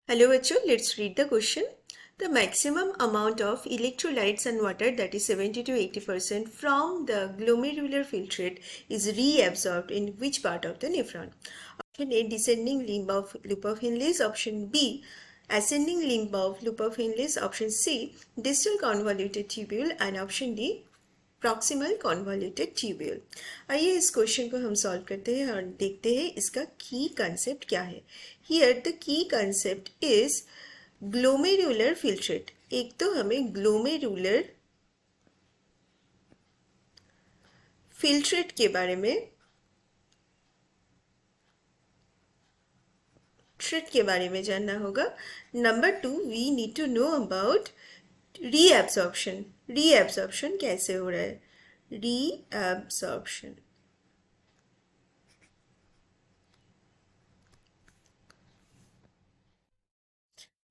Hello bachcho, let's read the question. The maximum amount of electrolytes and water, that is 70 to 80% from the glomerular filtrate, is reabsorbed in which part of the nephron? Option A, descending limb of loop of Henle's. Option B, ascending limb of loop of Henle's. Option C, distal convoluted tubule. And option D, proximal convoluted tubule. आइए इस question को हम solve करते हैं और देखते हैं इसका की कंसेप्ट क्या है। Here the key concept is glomerular filtrate. एक तो हमें ग्लोमेरुलर फिल्ट्रेट के बारे में जानना होगा। Number 2, we need to know about reabsorption. Reabsorption कैसे हो रहा है? रीएब्सॉर्प्शन,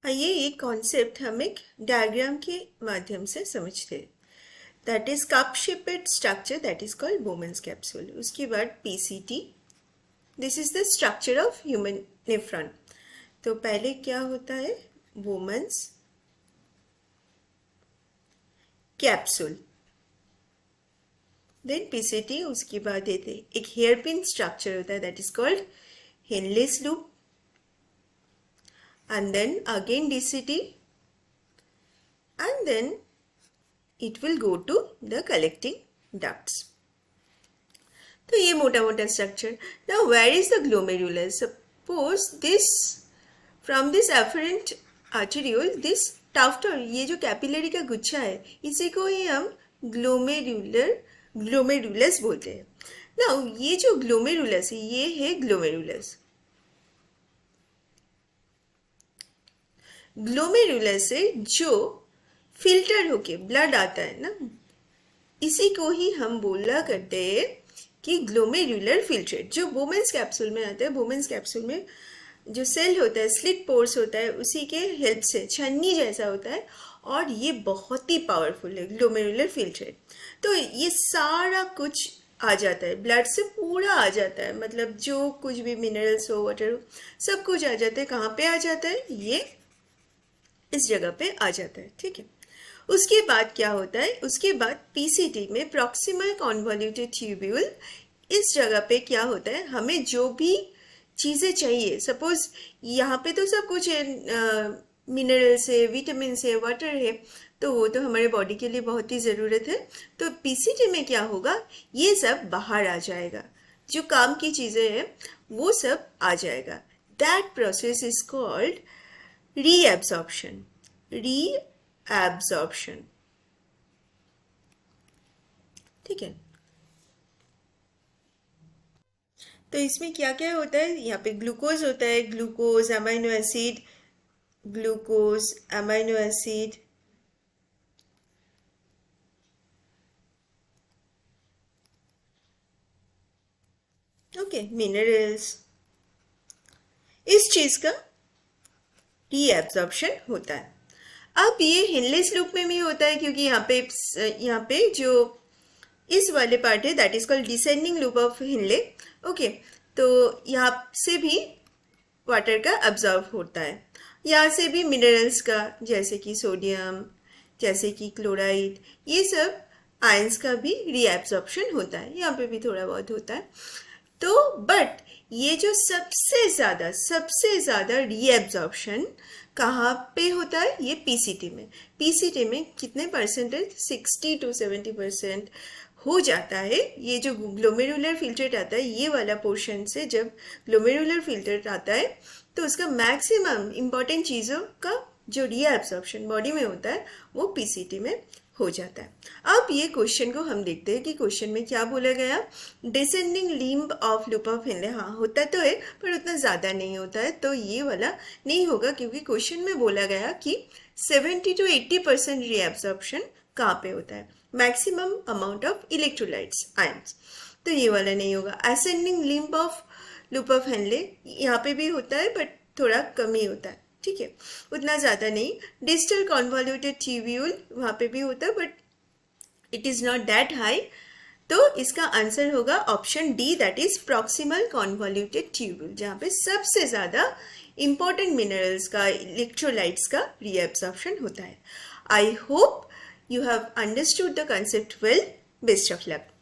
आइए ये कॉन्सेप्ट हम एक डायग्राम के माध्यम से समझते हैं। That is cup shaped structure, that is called Bowman's capsule. उसके बाद PCT, this is the structure of human nephron. तो पहले क्या होता है? बोमेन्स कैप्सूल, देन पीसीटी, उसके बाद एक हेयर पिन स्ट्रक्चर होता है, that is called Henle's loop, and then again DCT, and then it will go to the collecting ducts. तो ये मोटा मोटा structure. now where is the glomerular? suppose this from this afferent arteriole, this tuft, और ये जो capillary का गुच्छा है इसी को ही हम ग्लोमेरुलस बोलते हैं। now ये जो ग्लोमेरुलस है ये है ग्लोमेरुलस। ग्लोमेरुलर से जो फिल्टर होके ब्लड आता है ना, इसी को ही हम बोला करते हैं कि ग्लोमेरुलर फिल्ट्रेट। जो बोमेन्स कैप्सूल में आता है, बोमेन्स कैप्सूल में जो सेल होता है, स्लिट पोर्स होता है, उसी के हेल्प से छन्नी जैसा होता है और ये बहुत ही पावरफुल है ग्लोमेरुलर फिल्ट्रेट। तो ये सारा कुछ आ जाता है, ब्लड से पूरा आ जाता है, मतलब जो कुछ भी मिनरल्स हो, वाटर हो, सब कुछ आ जाता है। कहाँ पे आ जाता है? ये इस जगह पे आ जाता है, ठीक है। उसके बाद क्या होता है? उसके बाद पीसीटी में प्रॉक्सिमल कॉन्वॉल्यूटेड ट्यूब्यूल, इस जगह पे क्या होता है? हमें जो भी चीज़ें चाहिए, सपोज यहाँ पे तो सब कुछ है, मिनरल्स है, विटामिन है, वाटर है, तो वो तो हमारे बॉडी के लिए बहुत ही ज़रूरत है। तो पीसीटी में क्या होगा? ये सब बाहर आ जाएगा, जो काम की चीज़ें हैं वो सब आ जाएगा। That process is called reabsorption, reabsorption, ठीक है। तो इसमें क्या क्या होता है? यहाँ पे ग्लूकोज होता है, glucose amino acid, glucose amino acid, okay, minerals, इस चीज का रीएब्सॉर्प्शन होता है। अब ये हिनलेस लूप में भी होता है, क्योंकि यहाँ पे जो इस वाले पार्ट है, that is called descending loop of Henle, okay. तो यहाँ से भी वाटर का अब्जॉर्ब होता है, यहाँ से भी मिनरल्स का, जैसे कि सोडियम, जैसे कि क्लोराइड, ये सब आयंस का भी रीएब्सॉर्प्शन होता है। यहाँ पे भी थोड़ा बहुत होता है। तो बट ये जो सबसे ज़्यादा रीएब्जॉर्प्शन कहाँ पे होता है? ये पीसीटी में। पीसीटी में कितने परसेंटेज? 60 to 70% हो जाता है। ये जो ग्लोमेरुलर फिल्ट्रेट आता है, ये वाला पोर्शन से जब ग्लोमेरुलर फिल्ट्रेट आता है तो उसका मैक्सिमम इम्पॉर्टेंट चीज़ों का जो रीएब्सॉर्प्शन बॉडी में होता है वो पीसीटी में हो जाता है। अब ये क्वेश्चन को हम देखते हैं कि क्वेश्चन में क्या बोला गया। Descending limb of loop of Henle, हाँ होता तो है पर उतना ज़्यादा नहीं होता है, तो ये वाला नहीं होगा, क्योंकि क्वेश्चन में बोला गया कि 70 to 80% रीएब्सॉर्प्शन कहाँ पे होता है? Maximum amount of electrolytes, ions, तो ये वाला नहीं होगा। Ascending limb of loop of Henle, यहाँ पे भी होता है बट थोड़ा कम ही होता है, ठीक है, उतना ज़्यादा नहीं। डिस्टल कॉन्वॉल्यूटेड ट्यूब्यूल, वहाँ पे भी होता है but it is not that high. तो इसका आंसर होगा option D, that is proximal convoluted tubule, जहाँ पे सबसे ज़्यादा इम्पॉर्टेंट मिनरल्स का, इलेक्ट्रोलाइट्स का रीएब्जॉर्प्शन होता है. I hope you have understood the concept well. Best of luck.